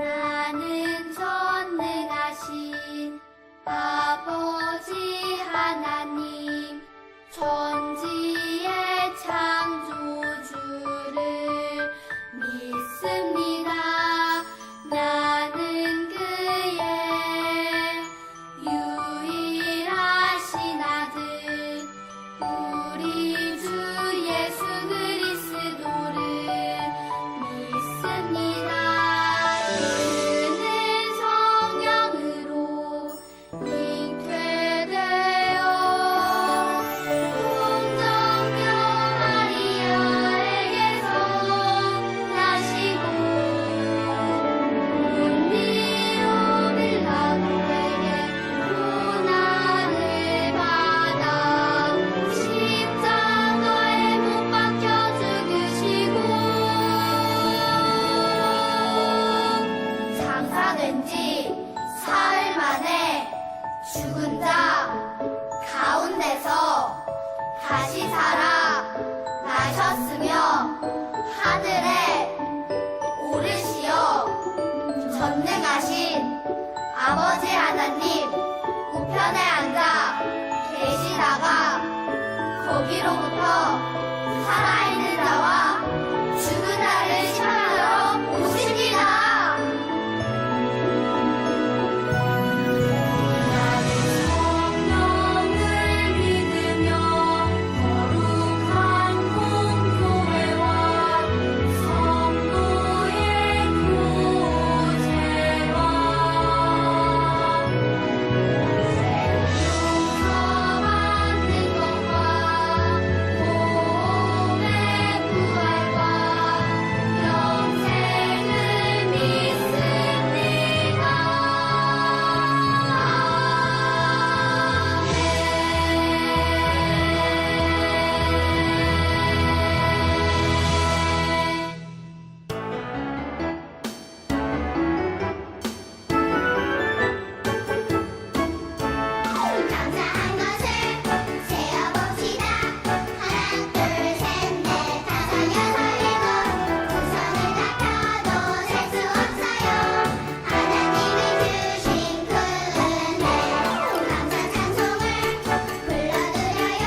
나는 전능하신 아버지 하나님 천지의 창조주를 믿습니다. 나는 그의 유일하신 아들 우리 주 예수 그리스도를 믿습니다. 그는 성령으로 잉태되어 동정녀 마리아에게서 나시고 본디오 빌라도에게 고난을 받아 십자가에 못 박혀 죽으시고 장사된 지 사흘 만에 죽은 자 가운데서 다시 살아 나셨으며 하늘에 오르시어 전능하신 아버지 하나님 우편에 앉아 계시다가 거기로부터 살아있는 자와 죽은 자를 심판하러 오십니다. 나는 성령을 믿으며 거룩한 공교회와 성도의 교제와 용서받는 것과 몸의 부활과 영생을 믿습니다. 감사한 것을 세어봅시다. 하나, 둘, 셋, 넷, 다섯, 여섯, 일곱. 두 손을 다 펴도 셀 수 없어요. 하나님이 주신 그 은혜. 감사 찬송을 불러드려요.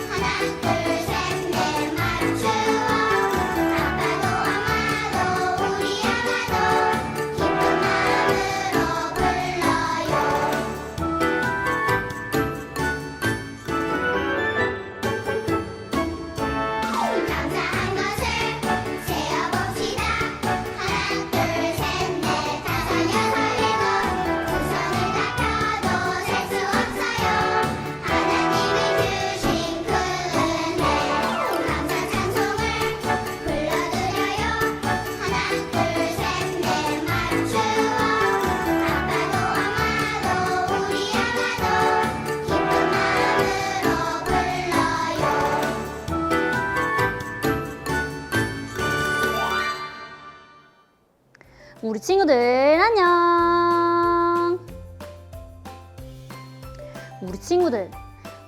하나, 둘, 셋, 넷, 맞추어. 아빠도 엄마도 우리 아가도 기쁜 마음으로 불러요. 감사한 것을 세어봅시다. 하나, 둘, 셋, 넷, 다섯, 여섯, 일곱. 두 손을 다 펴도 셀 수 없어요. 하나님이 주신 그 은혜. 감사 찬송을 불러드려요. 하나, 둘, 셋, 넷, 맞추어. 아빠도 엄마도 우리 아가도 기쁜 마음으로 불러요. 우리 친구들 안녕. 우리 친구들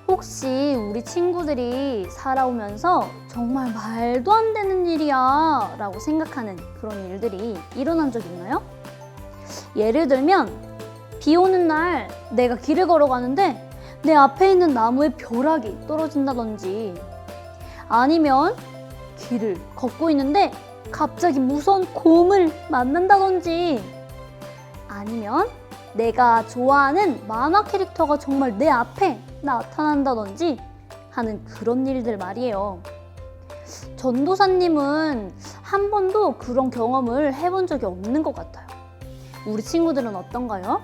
혹시 우리 친구들이 살아오면서 정말 말도 안 되는 일이야 라고 생각하는 그런 일들이 일어난 적 있나요? 예를 들면 비 오는 날 내가 길을 걸어가는데 내 앞에 있는 나무에 벼락이 떨어진다든지, 아니면 길을 걷고 있는데 갑자기 무서운 곰을 만난다든지, 아니면 내가 좋아하는 만화 캐릭터가 정말 내 앞에 나타난다든지 하는 그런 일들 말이에요. 전도사님은 한 번도 그런 경험을 해본 적이 없는 것 같아요. 우리 친구들은 어떤가요?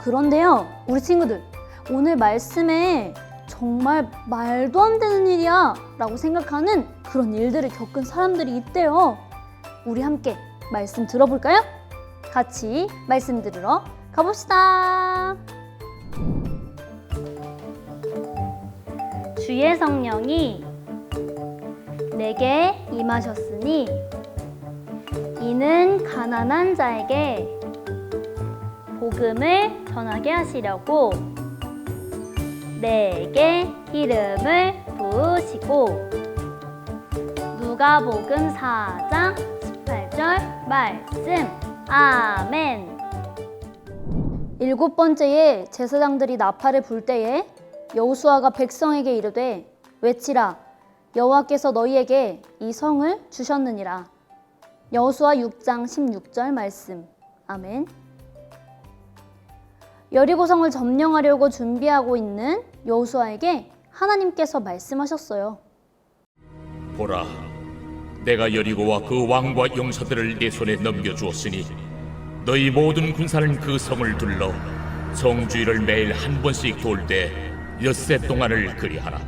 그런데요, 우리 친구들, 오늘 말씀에 정말 말도 안 되는 일이야 라고 생각하는 그런 일들을 겪은 사람들이 있대요. 우리 함께 말씀 들어볼까요? 같이 말씀 들으러 가봅시다. 주의 성령이 내게 임하셨으니 이는 가난한 자에게 복음을 전하게 하시려고 내게 기름을 부으시고, 누가복음 4장 18절 말씀, 아멘. 일곱 번째에 제사장들이 나팔을 불 때에 여호수아가 백성에게 이르되 외치라 여호와께서 너희에게 이 성을 주셨느니라. 여호수아 6장 16절 말씀. 아멘. 여리고성을 점령하려고 준비하고 있는 여호수아에게 하나님께서 말씀하셨어요. 보라, 내가 여리고와 그 왕과 용사들을 네 손에 넘겨주었으니 너희 모든 군사는 그 성을 둘러 성주위를 매일 한 번씩 돌 때 엿새 동안을 그리하라.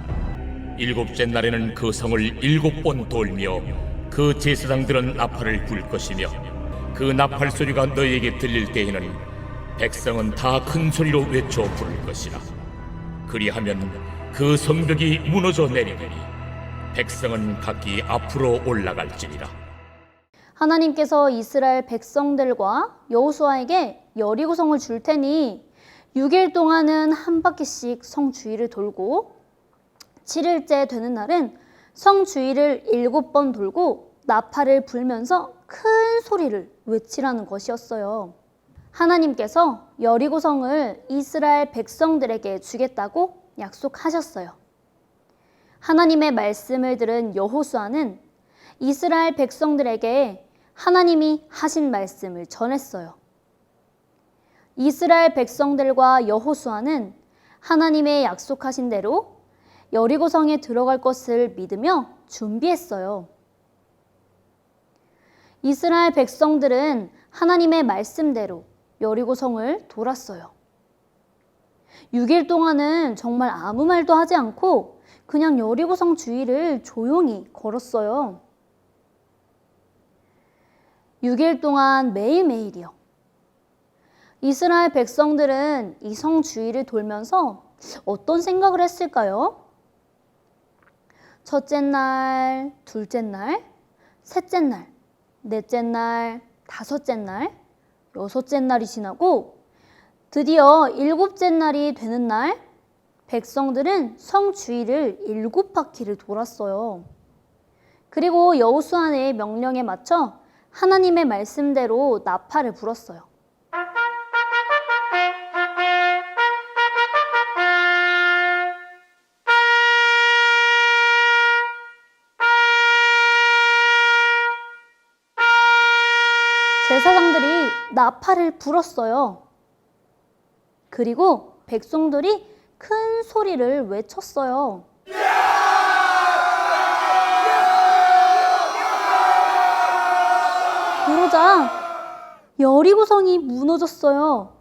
일곱째 날에는 그 성을 7번 돌며 그 제사장들은 나팔을 불 것이며 그 나팔 소리가 너희에게 들릴 때에는 백성은 다 큰 소리로 외쳐 부를 것이라. 그리하면 그 성벽이 무너져 내리리니 백성은 각기 앞으로 올라갈지니라. 하나님께서 이스라엘 백성들과 여호수아에게 여리고성을 줄 테니 6일 동안은 한 바퀴씩 성 주위를 돌고 7일째 되는 날은 성 주위를 7번 돌고 나팔을 불면서 큰 소리를 외치라는 것이었어요. 하나님께서 여리고성을 이스라엘 백성들에게 주겠다고 약속하셨어요. 하나님의 말씀을 들은 여호수아는 이스라엘 백성들에게 하나님이 하신 말씀을 전했어요. 이스라엘 백성들과 여호수아는 하나님의 약속하신 대로 여리고성에 들어갈 것을 믿으며 준비했어요. 이스라엘 백성들은 하나님의 말씀대로 여리고성을 돌았어요. 6일 동안은 정말 아무 말도 하지 않고 그냥 여리고성 주위를 조용히 걸었어요. 6일 동안 매일매일이요. 이스라엘 백성들은 이 성 주위를 돌면서 어떤 생각을 했을까요? 첫째 날, 둘째 날, 셋째 날, 넷째 날, 다섯째 날, 여섯째 날이 지나고 드디어 7째 날이 되는 날 백성들은 성 주위를 7바퀴를 돌았어요. 그리고 여호수아의 명령에 맞춰 하나님의 말씀대로 나팔을 불었어요. 제사장들이 나팔을 불었어요. 그리고 백성들이 큰 소리를 외쳤어요. 그러자 여리고성이 무너졌어요.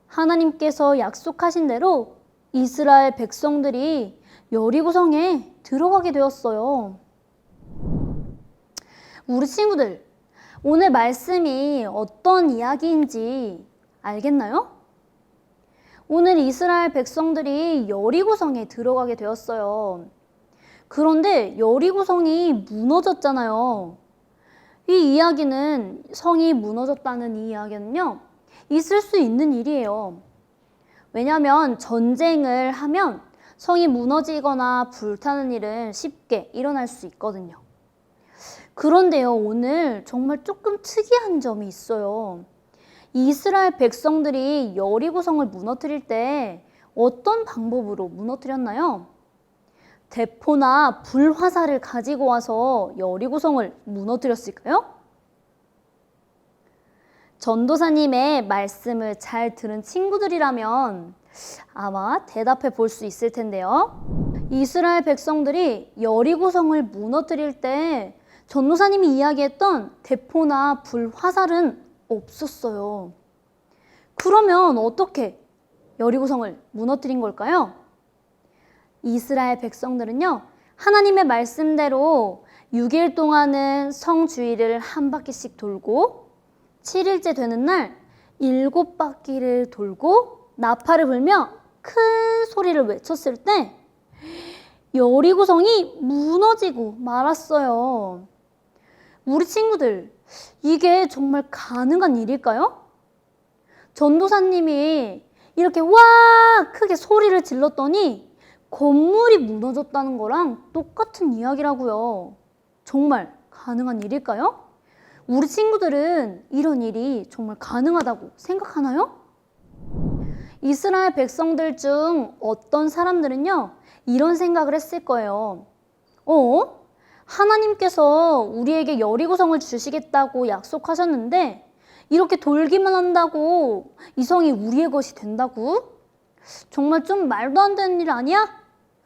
하나님께서 약속하신 대로 이스라엘 백성들이 여리고성에 들어가게 되었어요. 우리 친구들, 오늘 말씀이 어떤 이야기인지 알겠나요? 오늘 이스라엘 백성들이 여리고성에 들어가게 되었어요. 그런데 여리고성이 무너졌잖아요. 이 이야기는 성이 무너졌다는 이 이야기는요, 있을 수 있는 일이에요. 왜냐하면 전쟁을 하면 성이 무너지거나 불타는 일은 쉽게 일어날 수 있거든요. 그런데요, 오늘 정말 조금 특이한 점이 있어요. 이스라엘 백성들이 여리고성을 무너뜨릴 때 어떤 방법으로 무너뜨렸나요? 대포나 불화살을 가지고 와서 여리고성을 무너뜨렸을까요? 전도사님의 말씀을 잘 들은 친구들이라면 아마 대답해 볼 수 있을 텐데요. 이스라엘 백성들이 여리고성을 무너뜨릴 때 전도사님이 이야기했던 대포나 불화살은 없었어요. 그러면 어떻게 여리고성을 무너뜨린 걸까요? 이스라엘 백성들은요, 하나님의 말씀대로 6일 동안은 성 주위를 한 바퀴씩 돌고 7일째 되는 날 7바퀴를 돌고 나팔을 불며 큰 소리를 외쳤을 때 여리고성이 무너지고 말았어요. 우리 친구들, 이게 정말 가능한 일일까요? 전도사님이 이렇게 와 크게 소리를 질렀더니 건물이 무너졌다는 거랑 똑같은 이야기라고요. 정말 가능한 일일까요? 우리 친구들은 이런 일이 정말 가능하다고 생각하나요? 이스라엘 백성들 중 어떤 사람들은요, 이런 생각을 했을 거예요. 하나님께서 우리에게 여리고성을 주시겠다고 약속하셨는데 이렇게 돌기만 한다고 이 성이 우리의 것이 된다고? 정말 좀 말도 안 되는 일 아니야?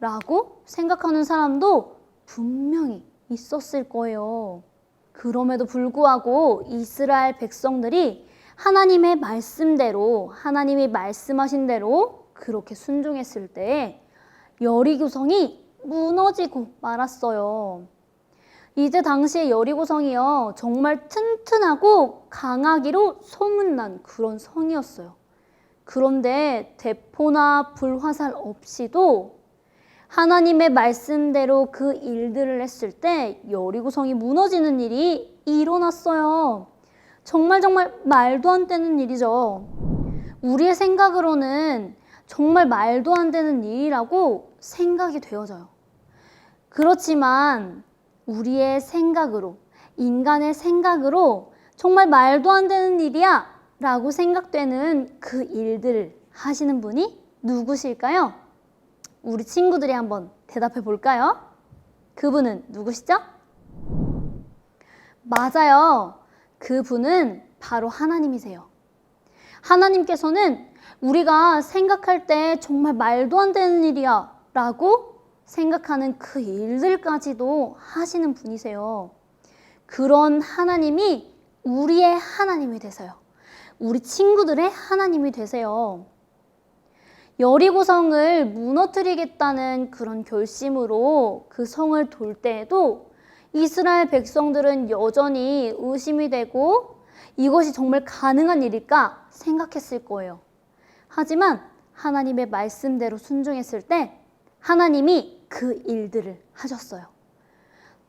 라고 생각하는 사람도 분명히 있었을 거예요. 그럼에도 불구하고 이스라엘 백성들이 하나님의 말씀대로, 하나님이 말씀하신 대로 그렇게 순종했을 때 여리고성이 무너지고 말았어요. 이제 당시의 여리고성이요, 정말 튼튼하고 강하기로 소문난 그런 성이었어요. 그런데 대포나 불화살 없이도 하나님의 말씀대로 그 일들을 했을 때 여리고성이 무너지는 일이 일어났어요. 정말 말도 안 되는 일이죠. 우리의 생각으로는 정말 말도 안 되는 일이라고 생각이 되어져요. 그렇지만 우리의 생각으로, 인간의 생각으로 정말 말도 안 되는 일이야 라고 생각되는 그 일들을 하시는 분이 누구실까요? 우리 친구들이 한번 대답해 볼까요? 그분은 누구시죠? 맞아요. 그분은 바로 하나님이세요. 하나님께서는 우리가 생각할 때 정말 말도 안 되는 일이야 라고 생각하는 그 일들까지도 하시는 분이세요. 그런 하나님이 우리의 하나님이 되세요. 우리 친구들의 하나님이 되세요. 여리고성을 무너뜨리겠다는 그런 결심으로 그 성을 돌 때에도 이스라엘 백성들은 여전히 의심이 되고 이것이 정말 가능한 일일까 생각했을 거예요. 하지만 하나님의 말씀대로 순종했을 때 하나님이 그 일들을 하셨어요.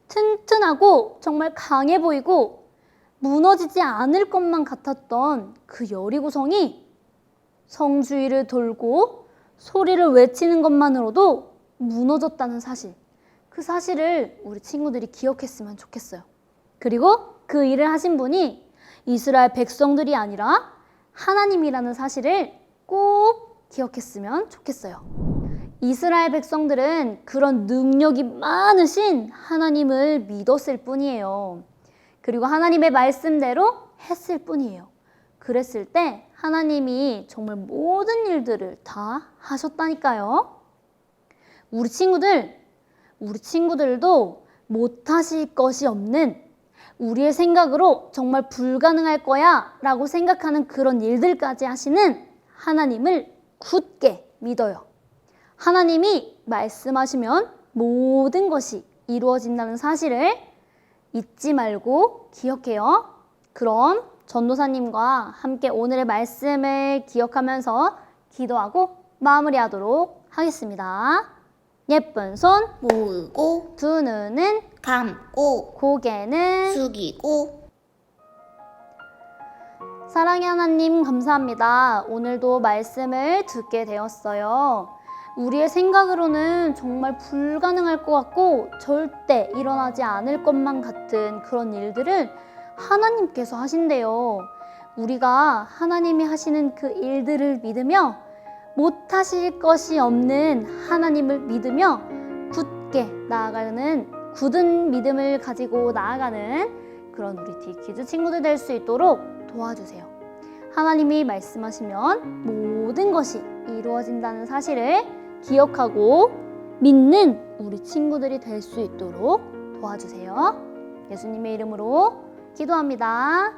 튼튼하고 정말 강해 보이고 무너지지 않을 것만 같았던 그 여리고성이 성 주위를 돌고 소리를 외치는 것만으로도 무너졌다는 사실, 그 사실을 우리 친구들이 기억했으면 좋겠어요. 그리고 그 일을 하신 분이 이스라엘 백성들이 아니라 하나님이라는 사실을 꼭 기억했으면 좋겠어요. 이스라엘 백성들은 그런 능력이 많으신 하나님을 믿었을 뿐이에요. 그리고 하나님의 말씀대로 했을 뿐이에요. 그랬을 때 하나님이 정말 모든 일들을 다 하셨다니까요. 우리 친구들도 못하실 것이 없는, 우리의 생각으로 정말 불가능할 거야 라고 생각하는 그런 일들까지 하시는 하나님을 굳게 믿어요. 하나님이 말씀하시면 모든 것이 이루어진다는 사실을 잊지 말고 기억해요. 그럼 전도사님과 함께 오늘의 말씀을 기억하면서 기도하고 마무리하도록 하겠습니다. 예쁜 손 모으고 두 눈은 감고 고개는 숙이고. 사랑의 하나님 감사합니다. 오늘도 말씀을 듣게 되었어요. 우리의 생각으로는 정말 불가능할 것 같고 절대 일어나지 않을 것만 같은 그런 일들을 하나님께서 하신대요. 우리가 하나님이 하시는 그 일들을 믿으며 못하실 것이 없는 하나님을 믿으며 굳게 나아가는, 굳은 믿음을 가지고 나아가는 그런 우리 디키즈 친구들 될 수 있도록 도와주세요. 하나님이 말씀하시면 모든 것이 이루어진다는 사실을 기억하고 믿는 우리 친구들이 될 수 있도록 도와주세요. 예수님의 이름으로 기도합니다.